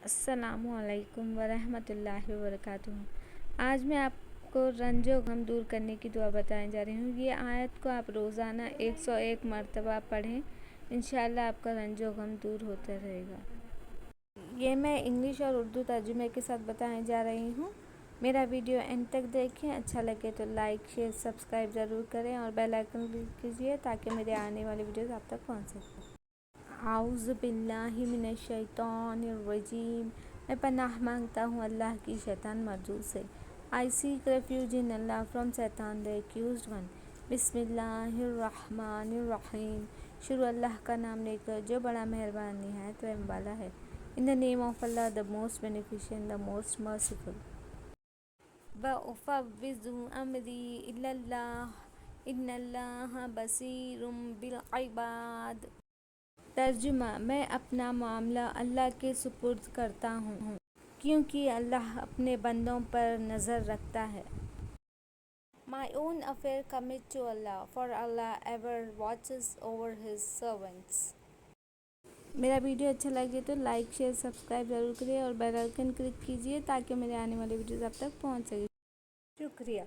السلام علیکم ورحمۃ اللہ وبرکاتہ۔ آج میں آپ کو رنج و غم دور کرنے کی دعا بتانے جا رہی ہوں۔ یہ آیت کو آپ روزانہ 101 مرتبہ پڑھیں، انشاءاللہ آپ کا رنج و غم دور ہوتا رہے گا۔ یہ میں انگلش اور اردو ترجمے کے ساتھ بتانے جا رہی ہوں۔ میرا ویڈیو اینڈ تک دیکھیں، اچھا لگے تو لائک شیئر سبسکرائب ضرور کریں اور بیل آئیکن کلک کیجیے تاکہ میرے آنے والی ویڈیوز آپ تک پہنچ سکیں۔ اعوذ باللہ من الشیطان الرجیم۔ میں پناہ مانگتا ہوں اللہ کی شیطان مردود سے۔ I seek refuge in Allah from Satan the accused one۔ بسم اللہ الرحمن الرحیم۔ شروع اللہ کا نام لے کر جو بڑا مہربان نہایت رحم والا ہے۔ In the name of Allah, the most beneficent, the most merciful۔ وَأُفَوِّضُ أَمْرِي إِلَى اللَّهِ إِنَّ اللَّهَ بَصِيرٌ بِالْعِبَادِ۔ ترجمہ: میں اپنا معاملہ اللہ کے سپرد کرتا ہوں کیونکہ اللہ اپنے بندوں پر نظر رکھتا ہے۔ My own affair commit to Allah, for Allah ever watches over His servants۔ میرا ویڈیو اچھا لگے تو لائک شیئر سبسکرائب ضرور کریں اور بیل آئیکن کلک کیجیے تاکہ میرے آنے والی ویڈیوز آپ تک پہنچ سکے۔ شکریہ۔